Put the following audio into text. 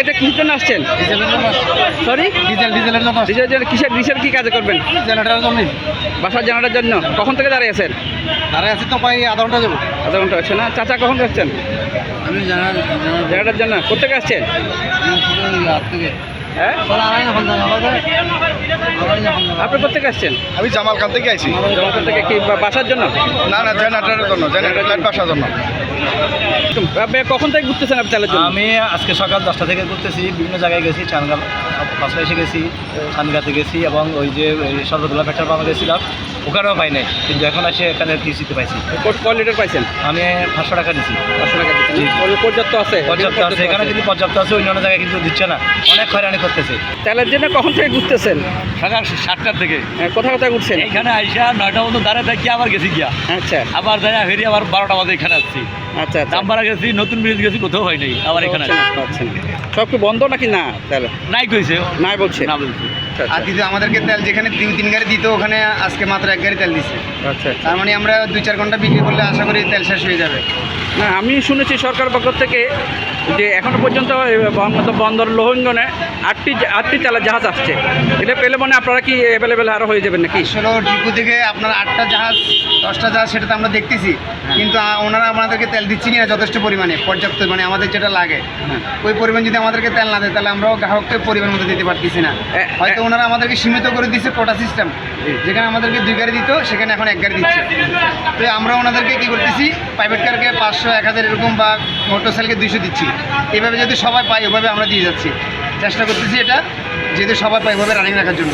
এটা কিসের জন্য আসছেন? সরি, ডিজেলের জন্য। কিসের কি কাজে করবেন? জেনারেটারের জন্য। বাসার জেনারেটার জন্য। কখন থেকে দাঁড়িয়ে আছেন? দাঁড়িয়ে আছি তো প্রায় আধা ঘন্টা যাবো। আধা ঘন্টা হচ্ছে না? চাচা কখন আসছেন? আমি জেনারেটার জন্য। কোথেকে আসছেন? হ্যাঁ, আপনি কোথেকে আসছেন? আমি জামালখান থেকে আইছি। জামালখান থেকে কি বাসার জন্য? না না, জেনারেটারের জন্য, জেনারেটর লাইট বাসার জন্য। আপনি কখন থেকে ঘুরতেছেন আপনি তেলের জন্য? আমি আজকে সকাল 10টা থেকে ঘুরতেছি, বিভিন্ন জায়গায় গেছি। চানগা বাসা এসে গেছি, চানগাতে গেছি এবং ওই যে সর্বদুল্লাহ পেট্রোল পাম্পে গেছিলাম, ওখানেও পাই নাই, কিন্তু এখন এসে এখানে টিসিতে পাইছি। কয় লিটার পাইছেন? আমি 500 টাকা দিচ্ছি। 500 টাকা দিচ্ছেন? পর্যাপ্ত আছে? পর্যাপ্ত আছে, এখানে কিন্তু পর্যাপ্ত আছে, অন্য জায়গায় কিন্তু দিচ্ছে না, অনেক হয়রানি করতেছে। তেলের জন্য কখন থেকে ঘুরতেছেন? সকাল 7টার থেকে। কোথায় কোথায় ঘুরছেন? এখানে আইসা 9টা পর্যন্ত দাঁড়ায় থাকি, আবার গেছি গিয়া, আচ্ছা আবার যাই ফেরি আবার 12টা বাজে এখানে আসছি। আচ্ছা আচ্ছা। দামপাড়া গেছি, নতুন ব্রিজ গেছি, কোথাও হয় নাই, আবার এখানে আচ্ছা, সব কি বন্ধ নাকি না? তেল নাই কইছে, নাই বলছে না বলছে। আর কিন্তু আমাদেরকে তেল যেখানে 2-3 গাড়ি দিত, ওখানে আজকে মাত্র 1 গাড়ি তেল দিচ্ছে। আচ্ছা, তার মানে আমরা 2-4 ঘন্টা বিক্রি করলে আশা করি তেল শেষ হয়ে যাবে। না আমি শুনেছি সরকার পক্ষ থেকে যে এখনো পর্যন্ত বন্দর লোহঙ্গনে 8টি তেলের জাহাজ আসছে। এটা পেলে মানে আপনারা কি অ্যাভেলেবেল আরও হয়ে যাবেন নাকি? আসলে ডিপো থেকে আপনার 8টা জাহাজ 10টা জাহাজ সেটা তো আমরা দেখতেছি, কিন্তু ওনারা আমাদেরকে তেল দিচ্ছি কিনা যথেষ্ট পরিমাণে, পর্যাপ্ত, মানে আমাদের যেটা লাগে ওই পরিমাণ যদি আমাদেরকে তেল না দেয়, তাহলে আমরাও গ্রাহককে পরিমাণ মতো দিতে পারতেছি না। হয়তো ওনারা আমাদেরকে সীমিত করে দিচ্ছে কোটা সিস্টেম, যেখানে আমাদেরকে 2 গাড়ি দিত সেখানে এখন 1 গাড়ি দিচ্ছে। তো আমরা ওনাদেরকে কী করতেছি, প্রাইভেট কারকে 500, 1000 এরকম, বা মোটরসাইকেলকে 200 দিচ্ছি। এইভাবে যদি সবাই পাই ওইভাবে আমরা দিয়ে যাচ্ছি, চেষ্টা করতেছি এটা যেহেতু সবাই পাই ওইভাবে রানিং রাখার জন্য।